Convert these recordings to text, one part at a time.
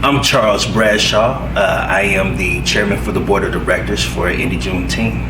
I'm Charles Bradshaw. I am the chairman for the board of directors for Indy Juneteenth.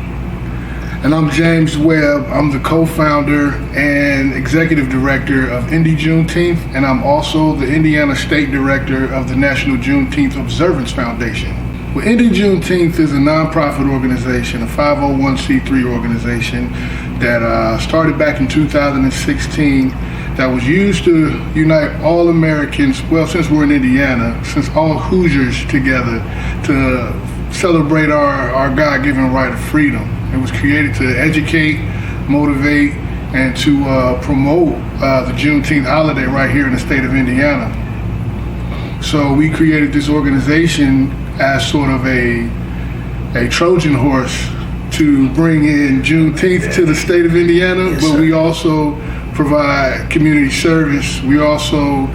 And I'm James Webb. I'm the co-founder and executive director of Indy Juneteenth, and I'm also the Indiana State Director of the National Juneteenth Observance Foundation. Well, Indy Juneteenth is a nonprofit organization, a 501c3 organization that started back in 2016 that was used to unite all Americans, well, since we're in Indiana, since all Hoosiers together to celebrate our God-given right of freedom. It was created to educate, motivate, and to promote the Juneteenth holiday right here in the state of Indiana. So we created this organization as sort of a Trojan horse to bring in Juneteenth to the state of Indiana, yes, but sir. we also provide community service. We also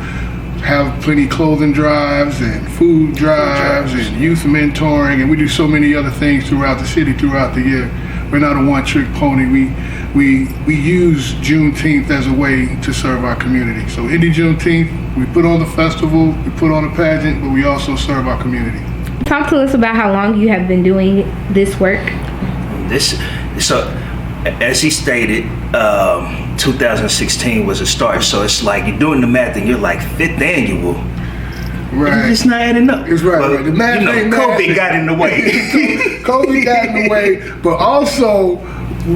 have plenty clothing drives and food drives and youth mentoring, and we do so many other things throughout the city throughout the year. We're not a one-trick pony. We use Juneteenth as a way to serve our community. So Indy Juneteenth, we put on the festival, we put on the pageant, but we also serve our community. Talk to us about how long you have been doing this work. So, as he stated, 2016 was a start. So it's like you're doing the math and you're like 5th annual. Right. It's not adding up. It's right. But, Right. The math ain't COVID math. got in the way. COVID got in the way, but also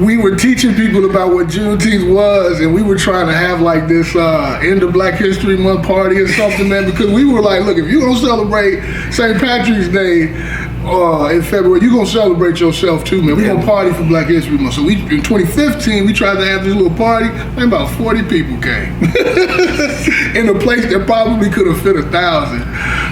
we were teaching people about what Juneteenth was, and we were trying to have like this end of Black History Month party or something, man, because we were like, look, if you're gonna celebrate St. Patrick's Day in February, you're gonna celebrate yourself too, man. We're gonna party for Black History Month. So in 2015, we tried to have this little party, and about 40 people came in a place that probably could have fit 1,000.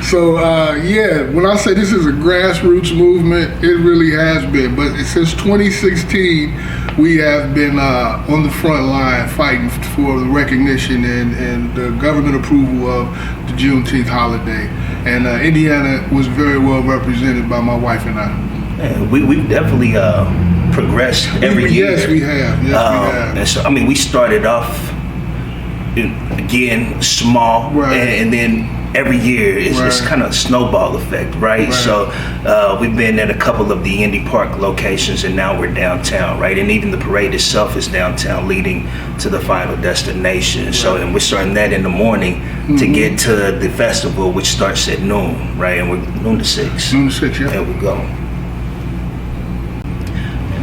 So yeah, when I say this is a grassroots movement, it really has been. But since 2016, we have been on the front line fighting for the recognition and the government approval of the Juneteenth holiday. And Indiana was very well represented by my wife and I. Man, we've definitely progressed every year. Yes, we have. Yes, we have. And so, I mean, we started off, again, small, Right. and then every year it's kind of a snowball effect, right? So we've been at a couple of the Indy Park locations, and now we're downtown, right? And even the parade itself is downtown, leading to the final destination. So, and we're starting that in the morning to get to the festival, which starts at noon, right? And we're noon to 6. Noon to 6, yeah. There we go.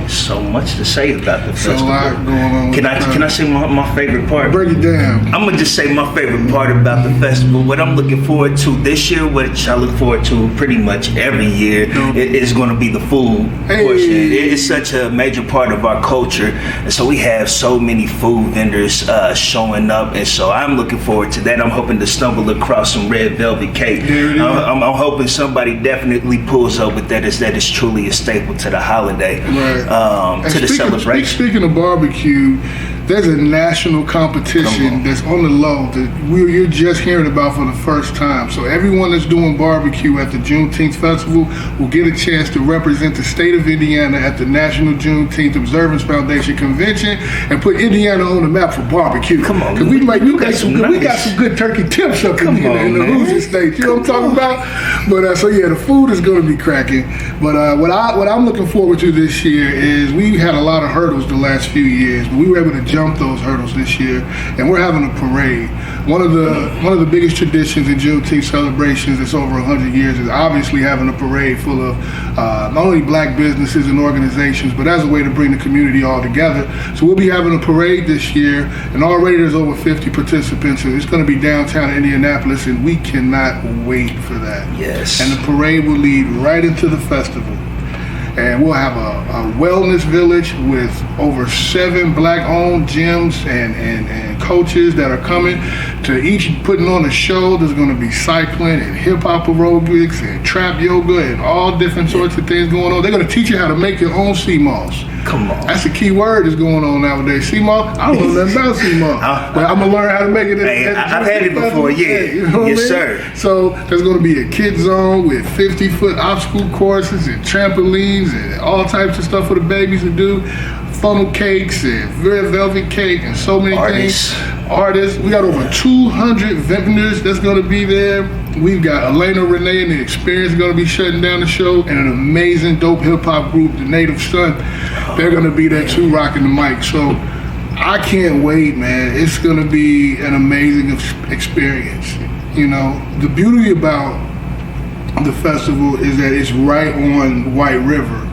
So much to say about the festival. So a lot going on. Can I say my favorite part? Break it down. I'm gonna just say my favorite part about the festival. What I'm looking forward to this year, which I look forward to pretty much every year, it is going to be the food portion. It is such a major part of our culture, and so we have so many food vendors showing up, and so I'm looking forward to that. I'm hoping to stumble across some red velvet cake. I'm hoping somebody definitely pulls up with that. That is truly a staple to the holiday. Right. To the celebration. Speaking of barbecue, there's a national competition that's on the low that you're just hearing about for the first time. So everyone that's doing barbecue at the Juneteenth Festival will get a chance to represent the state of Indiana at the National Juneteenth Observance Foundation Convention and put Indiana on the map for barbecue. Come on, because we got some good turkey tips up in the Hoosier State. You know what I'm talking about? But so yeah, the food is going to be cracking. But what I'm looking forward to this year is we had a lot of hurdles the last few years, but we were able to jump those hurdles this year, and we're having a parade. One of the biggest traditions in Juneteenth celebrations that's over 100 years is obviously having a parade full of not only Black businesses and organizations, but as a way to bring the community all together. So we'll be having a parade this year, and already there's over 50 participants, and it's going to be downtown Indianapolis, and we cannot wait for that. Yes. And the parade will lead right into the festival. And we'll have a wellness village with over 7 Black-owned gyms and coaches that are coming to each putting on a show. There's going to be cycling and hip-hop aerobics and trap yoga and all different sorts of things going on. They're going to teach you how to make your own sea moss. Come on. That's a key word that's going on nowadays. Sea moss? I don't know nothing about sea moss. But I'm going to learn how to make it. I've had it before, yeah. You know what I mean? Sir. So there's going to be a kid zone with 50-foot obstacle courses and trampolines and all types of stuff for the babies to do. Funnel cakes and red velvet cake and so many things. Artists. We got over 200 vendors that's going to be there. We've got Elena Renee and the Experience going to be shutting down the show, and an amazing dope hip hop group, the Native Son. They're going to be there too, rocking the mic. So I can't wait, man. It's going to be an amazing experience. You know, the beauty about the festival is that it's right on White River,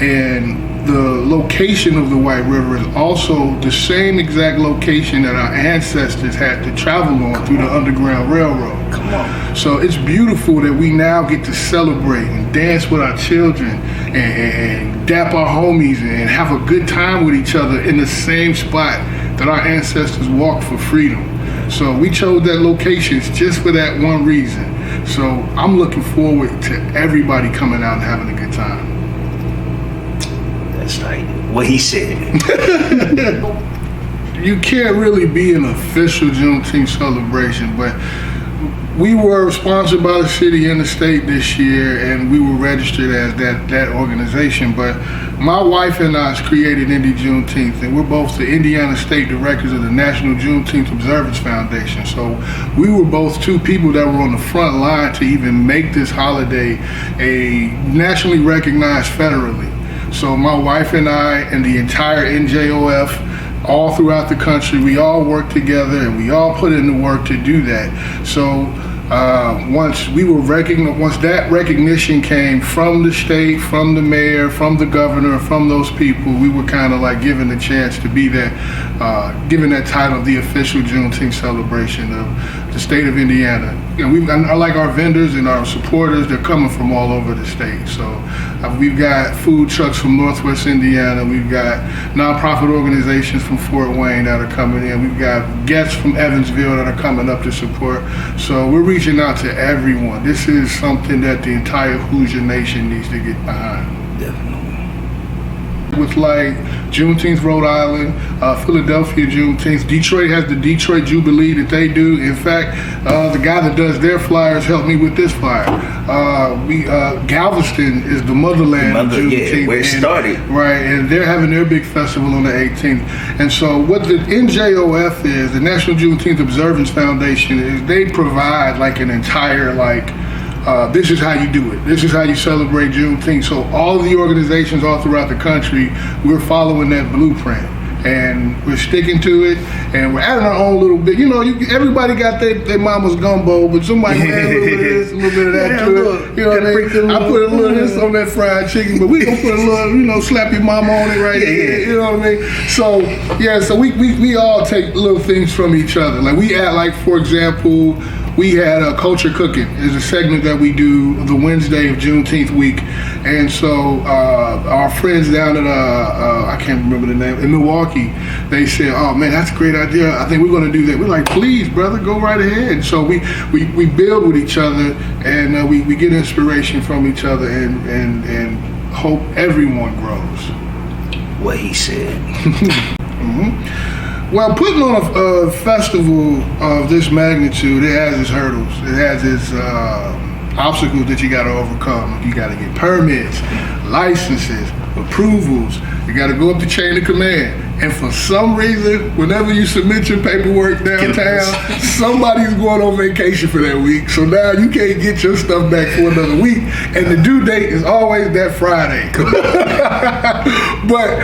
and the location of the White River is also the same exact location that our ancestors had to travel on through the Underground Railroad. Come on. So it's beautiful that we now get to celebrate and dance with our children and dap our homies and have a good time with each other in the same spot that our ancestors walked for freedom. So we chose that location just for that one reason. So I'm looking forward to everybody coming out and having a good time. That's like what he said. You can't really be an official Juneteenth celebration, but we were sponsored by the city and the state this year, and we were registered as that organization. But my wife and I created Indy Juneteenth, and we're both the Indiana State Directors of the National Juneteenth Observance Foundation. So we were both two people that were on the front line to even make this holiday a nationally recognized federally. So my wife and I and the entire NJOF, all throughout the country, we all work together and we all put in the work to do that. So once that recognition came from the state, from the mayor, from the governor, from those people, we were kind of like given the chance to be that, given that title, the official Juneteenth celebration of the state of Indiana. You know, I like our vendors and our supporters, they're coming from all over the state. So we've got food trucks from Northwest Indiana, we've got nonprofit organizations from Fort Wayne that are coming in, we've got guests from Evansville that are coming up to support. So we're reaching out to everyone. This is something that the entire Hoosier Nation needs to get behind. Definitely. With like Juneteenth, Rhode Island, Philadelphia Juneteenth, Detroit has the Detroit Jubilee that they do. In fact, the guy that does their flyers helped me with this flyer. Galveston is the motherland of Juneteenth. Yeah, where it started. Right, and they're having their big festival on the 18th. And so what the NJOF is, the National Juneteenth Observance Foundation, is they provide like an entire this is how you do it. This is how you celebrate Juneteenth. So all of the organizations all throughout the country, we're following that blueprint. And we're sticking to it, and we're adding our own little bit. You know, everybody got their mama's gumbo, but somebody add a little bit of this, a little bit of that to it. You know what I mean? I put a little of this on that fried chicken, but we gonna put a little, slap your mama on it right here. You know what I mean? So yeah, so we all take little things from each other. Like we add, like for example, we had a Culture Cooking is a segment that we do the Wednesday of Juneteenth week. And so our friends down at, I can't remember the name, in Milwaukee, they said, oh man, that's a great idea. I think we're gonna do that. We're like, please, brother, go right ahead. So we build with each other, and we get inspiration from each other, and hope everyone grows. What he said. Mm-hmm. Well, putting on a festival of this magnitude, it has its hurdles. It has its obstacles that you got to overcome. You got to get permits, licenses, approvals. You got to go up the chain of command. And for some reason, whenever you submit your paperwork downtown, somebody's going on vacation for that week. So now you can't get your stuff back for another week. And the due date is always that Friday. But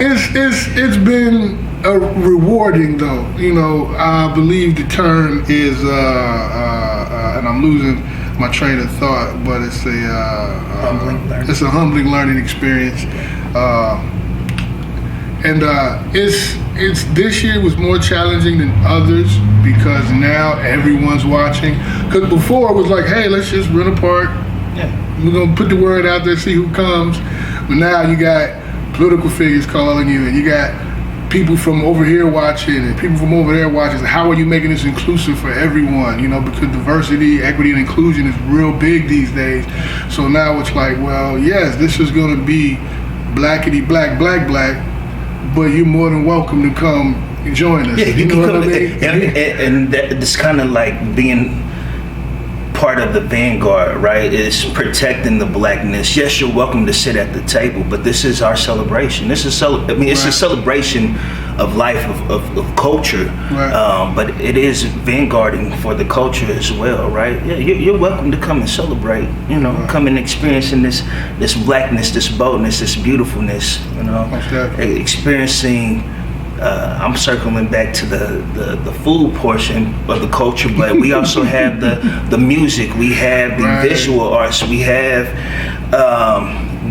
it's been rewarding though. You know, I believe the term is, and I'm losing my train of thought, but it's a humbling learning experience. It's this year was more challenging than others because now everyone's watching. Because before it was like, hey, let's just rent a park. Yeah. We're gonna put the word out there, see who comes. But now you got political figures calling you, and you got people from over here watching and people from over there watching. How are you making this inclusive for everyone? You know, because diversity, equity, and inclusion is real big these days. So now it's like, well, yes, this is gonna be blackity black, but you're more than welcome to come join us. Yeah, you know what I mean? And it's kind of like being part of the vanguard, right? It's protecting the blackness. Yes, you're welcome to sit at the table, but this is our celebration. This is a celebration of life, of culture. Right. But it is vanguarding for the culture as well, right? Yeah, you're welcome to come and celebrate. You know, Right. come and experiencing this blackness, this boldness, this beautifulness. You know, Most definitely. experiencing. I'm circling back to the food portion of the culture, but we also have the music, we have the Right. visual arts, we have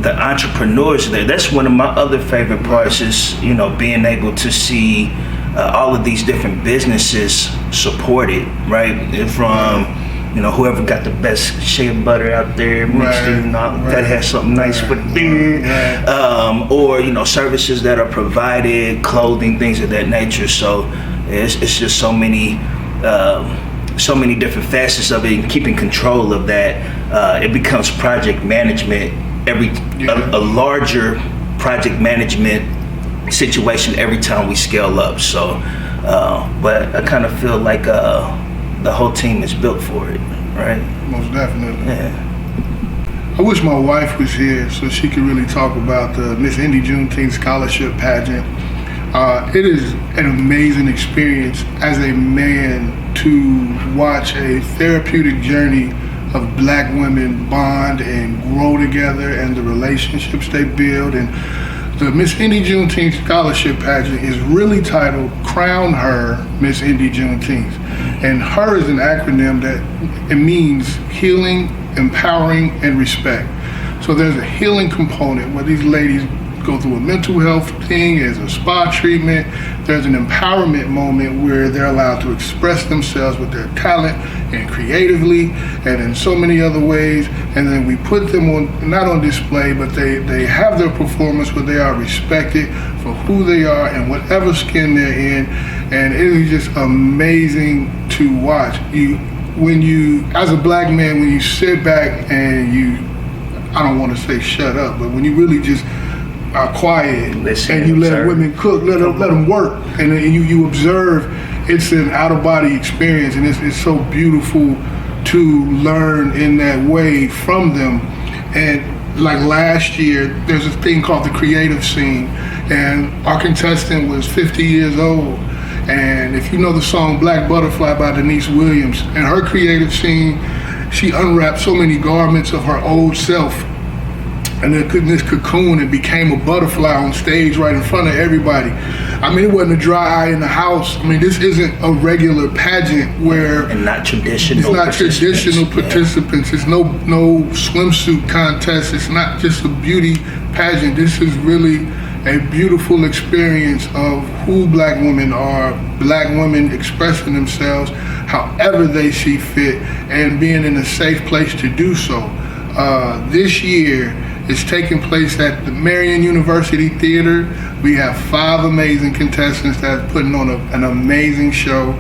the entrepreneurs there. That's one of my other favorite parts is, you know, being able to see all of these different businesses supported, right? From, you know, whoever got the best shea butter out there, mixed Right. in, that Right. has something nice for the beard, Right. or, you know, services that are provided, clothing, things of that nature. So it's just so many different facets of it, and keeping control of that. It becomes project management, a larger project management situation every time we scale up. So, but I kind of feel like the whole team is built for it, right? Most definitely. Yeah. I wish my wife was here so she could really talk about the Miss Indy Juneteenth Scholarship Pageant. It is an amazing experience as a man to watch a therapeutic journey of black women bond and grow together, and the relationships they build. And the Miss Indy Juneteenth Scholarship Pageant is really titled Crown Her Miss Indy Juneteenth. And HER is an acronym that it means healing, empowering, and respect. So there's a healing component where these ladies go through a mental health thing, there's a spa treatment, there's an empowerment moment where they're allowed to express themselves with their talent and creatively and in so many other ways. And then we put them on, not on display, but they have their performance where they are respected for who they are and whatever skin they're in. And it is just amazing to watch. When you, as a black man, when you sit back and I don't want to say shut up, but when you really just are quiet, Listen, and you let observe. women cook, let them work, and then you observe, it's an out-of-body experience, and it's so beautiful to learn in that way from them. And like last year, there's a thing called the creative scene, and our contestant was 50 years old. And if you know the song Black Butterfly by Denise Williams, in her creative scene, she unwrapped so many garments of her old self, and then in this cocoon, it became a butterfly on stage right in front of everybody. I mean, it wasn't a dry eye in the house. I mean, this isn't a regular pageant where And not traditional. it's not participants. traditional Yeah. participants. It's no swimsuit contest. It's not just a beauty pageant. This is really a beautiful experience of who black women are, black women expressing themselves however they see fit and being in a safe place to do so. This year, it's taking place at the Marion University Theater. We have 5 amazing contestants that are putting on an amazing show.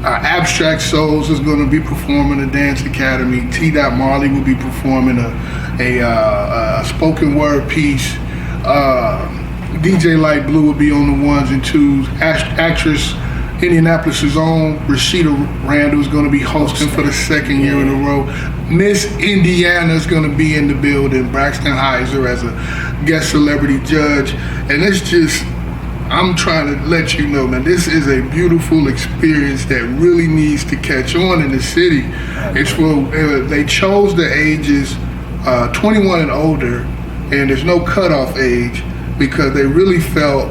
Abstract Souls is going to be performing a dance academy. T. Marley will be performing a spoken word piece. DJ Light Blue will be on the ones and twos. Actress Indianapolis' own Rashida Randall is going to be hosting for the second year in a row. Miss Indiana is going to be in the building. Braxton Heiser as a guest celebrity judge. And it's just, I'm trying to let you know, man, this is a beautiful experience that really needs to catch on in the city. It's for, they chose the ages 21 and older, and there's no cutoff age because they really felt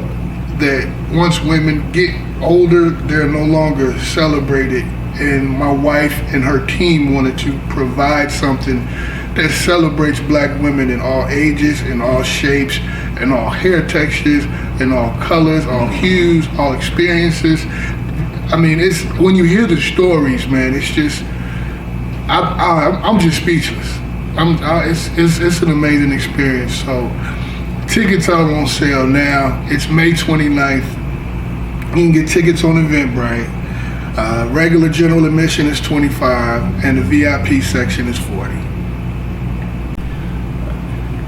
that once women get older, they're no longer celebrated. And my wife and her team wanted to provide something that celebrates black women in all ages, in all shapes, in all hair textures, in all colors, all hues, all experiences. I mean, it's when you hear the stories, man, it's just, I'm just speechless. It's an amazing experience. So tickets are on sale now. It's May 29th. You can get tickets on Eventbrite. Regular general admission is $25, and the VIP section is $40.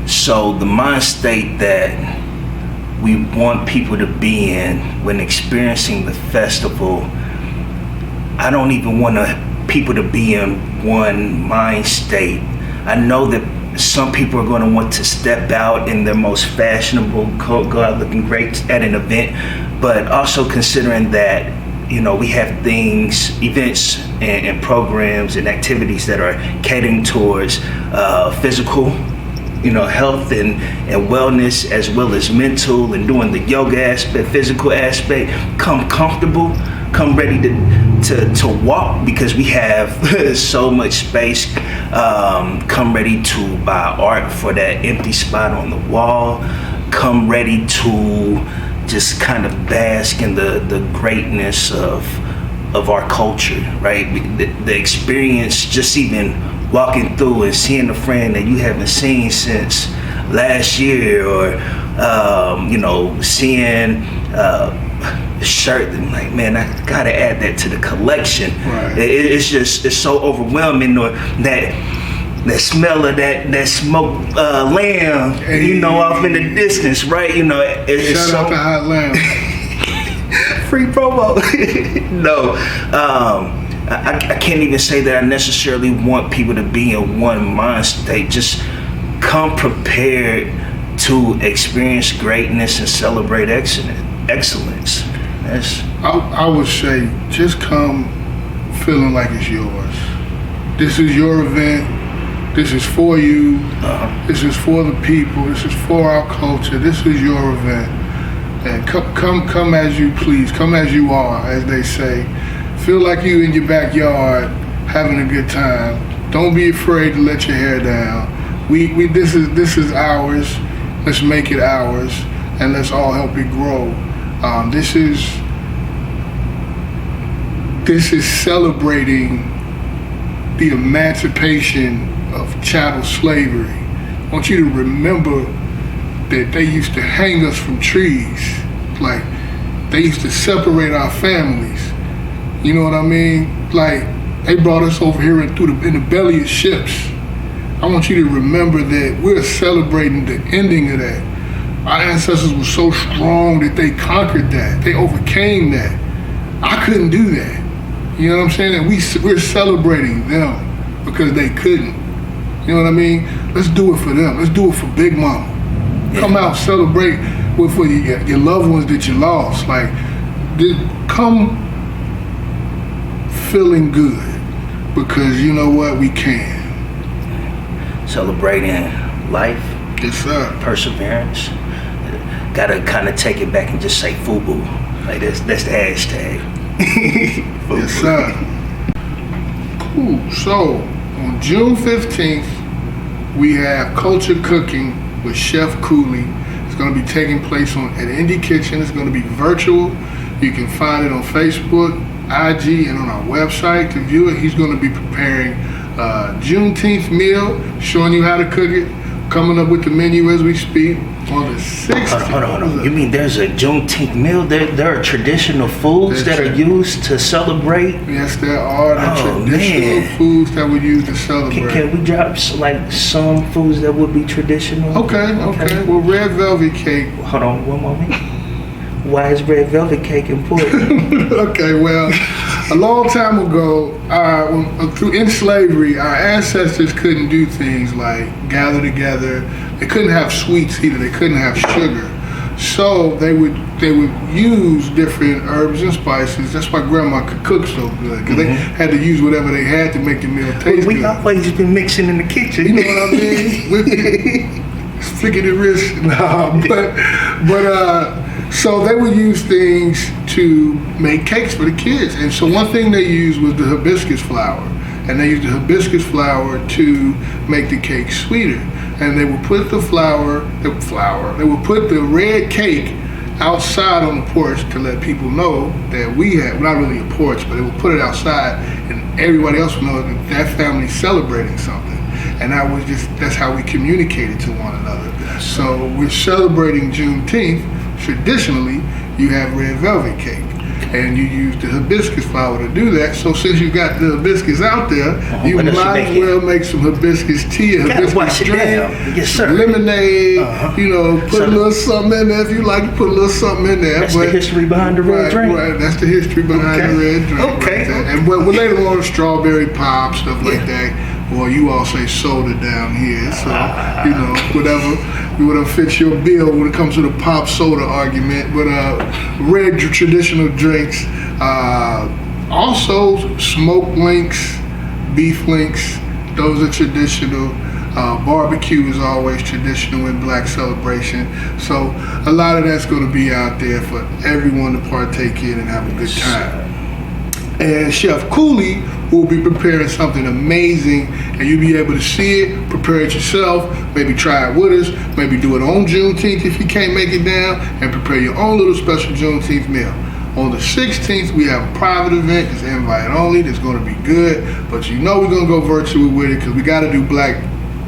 So the mind state that we want people to be in when experiencing the festival, I don't even want people to be in one mind state. I know that some people are going to want to step out in their most fashionable, go out looking great at an event, but also considering that, you know, we have events and programs and activities that are catering towards physical, you know, health and wellness, as well as mental, and doing the yoga aspect, physical aspect. Come comfortable, come ready to walk, because we have so much space. Come ready to buy art for that empty spot on the wall. Come ready to just kind of bask in the greatness of our culture, right? The experience, just even walking through and seeing a friend that you haven't seen since last year, or you know, seeing the shirt, and like, man, I gotta add that to the collection. Right. It's so overwhelming. Or that smell of that smoked lamb, you know, off in the distance, right? You know, it's shout out to Hot Lamb. Free promo. No, I can't even say that I necessarily want people to be in one mind state. Just come prepared to experience greatness and celebrate excellence. I would say, just come feeling like it's yours. This is your event. This is for you. This is for the people. This is for our culture. This is your event. And come as you please. Come as you are, as they say. Feel like you in your backyard having a good time. Don't be afraid to let your hair down. This is ours. Let's make it ours, and let's all help it grow. This is celebrating the emancipation of chattel slavery. I want you to remember that they used to hang us from trees. Like, they used to separate our families. You know what I mean? Like, they brought us over here in the belly of ships. I want you to remember that we're celebrating the ending of that. Our ancestors were so strong that they conquered that. They overcame that. I couldn't do that. You know what I'm saying? And we're celebrating them because they couldn't. You know what I mean? Let's do it for them. Let's do it for Big Mama. Come out, celebrate with your loved ones that you lost. Like, come feeling good, because you know what? We can. Celebrating life. Yes, sir. Perseverance. Gotta kind of take it back and just say FUBU. Like, that's the hashtag. Yes, sir. Cool. So, on June 15th, we have Culture Cooking with Chef Cooley. It's going to be taking place at Indy Kitchen. It's going to be virtual. You can find it on Facebook, IG, and on our website to view it. He's going to be preparing Juneteenth meal, showing you how to cook it, coming up with the menu as we speak. On the 6th. Hold on. You mean there's a Juneteenth meal? There are traditional foods that are used to celebrate? Yes, there are traditional foods that we use to celebrate. Can we drop some foods that would be traditional? Okay. Well, red velvet cake. Hold on one moment. Why is red velvet cake important? Okay, well, a long time ago, in slavery, our ancestors couldn't do things like gather together. They couldn't have sweets either. They couldn't have sugar. So they would use different herbs and spices. That's why Grandma could cook so good, because they had to use whatever they had to make the meal taste good. We always been mixing in the kitchen. You know what I mean? Flicking the wrist. So they would use things to make cakes for the kids. And so one thing they used was the hibiscus flower. And they used the hibiscus flower to make the cake sweeter. And they would put they would put the red cake outside on the porch to let people know that we had, not really a porch, but they would put it outside and everybody else would know that family's celebrating something. And that's how we communicated to one another. So we're celebrating Juneteenth. Traditionally, you have red velvet cake, and you use the hibiscus flower to do that. So since you got the hibiscus out there, you might as well make some hibiscus tea, hibiscus drink, lemonade. You know, put a little something in there if you like. Put a little something in there. That's the history behind the red drink. Right, that's the history behind the red drink. Okay. Right, and later on, strawberry pop, stuff like that. or you all say soda down here. So, whatever fits your bill when it comes to the pop soda argument. But red traditional drinks, also smoked links, beef links, those are traditional. Barbecue is always traditional in Black celebration. So a lot of that's going to be out there for everyone to partake in and have a good time. And Chef Cooley will be preparing something amazing, and you'll be able to see it, prepare it yourself, maybe try it with us, maybe do it on Juneteenth if you can't make it down, and prepare your own little special Juneteenth meal. On the 16th, we have a private event. It's invite only. It's going to be good, but we're going to go virtual with it because we got to do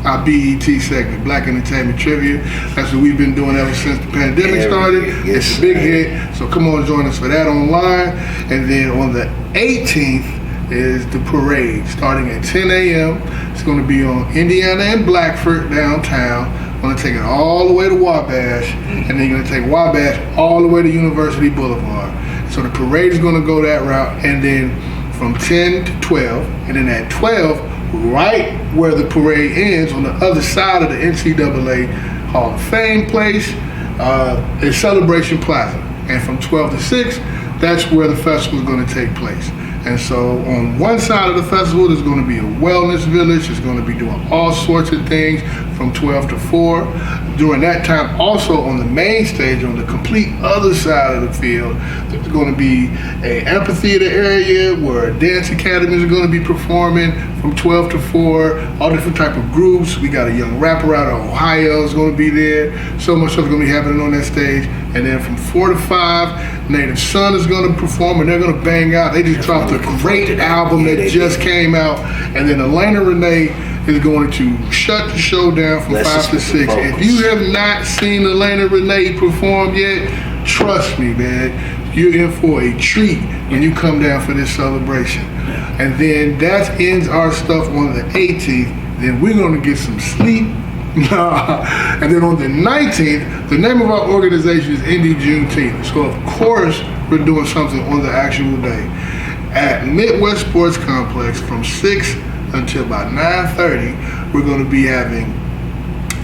our BET segment, Black Entertainment Trivia. That's what we've been doing ever since the pandemic started. It's a big hit, so come on, join us for that online. And then on the 18th is the parade, starting at 10 a.m. It's going to be on Indiana and Blackford downtown. We're going to take it all the way to Wabash, and then you're going to take Wabash all the way to University Boulevard. So the parade is going to go that route, and then from 10 to 12, and then at 12, right where the parade ends, on the other side of the NCAA Hall of Fame place, is Celebration Plaza. And from 12 to 6, that's where the festival is going to take place. And so on one side of the festival, there's going to be a wellness village. It's going to be doing all sorts of things from 12 to 4. During that time, also on the main stage, on the complete other side of the field, there's going to be an amphitheater area where dance academies are going to be performing from 12 to 4, all different type of groups. We got a young rapper out of Ohio is going to be there. So much stuff is going to be happening on that stage. And then from 4 to 5, Native Son is going to perform, and they're going to bang out. They just dropped a great album that just came out. And then Elena Renee is going to shut the show down from 5 to 6. If you have not seen Elena Renee perform yet, trust me, man, you're in for a treat when you come down for this celebration. And then that ends our stuff on the 18th. Then we're going to get some sleep. And then on the 19th, the name of our organization is Indy Juneteenth. So of course, we're doing something on the actual day. At Midwest Sports Complex from 6 until about 9:30, we're going to be having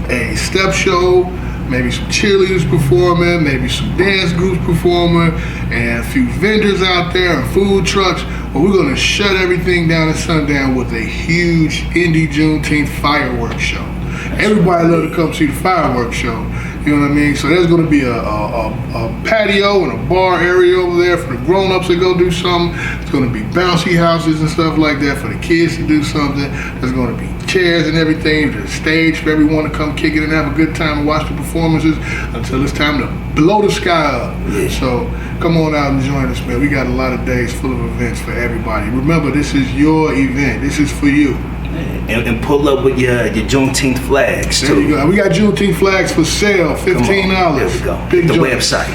a step show, maybe some cheerleaders performing, maybe some dance groups performing, and a few vendors out there and food trucks. But we're going to shut everything down at sundown with a huge Indy Juneteenth fireworks show. Everybody love to come see the fireworks show. You know what I mean? So there's going to be a patio and a bar area over there for the grown-ups to go do something. It's going to be bouncy houses and stuff like that for the kids to do something. There's going to be chairs and everything. There's a stage for everyone to come kick it and have a good time and watch the performances until it's time to blow the sky up. Yeah. So come on out and join us, man. We got a lot of days full of events for everybody. Remember, this is your event. This is for you. And pull up with your Juneteenth flags, too. There you go. We got Juneteenth flags for sale, $15. There we go. Big the joint. website.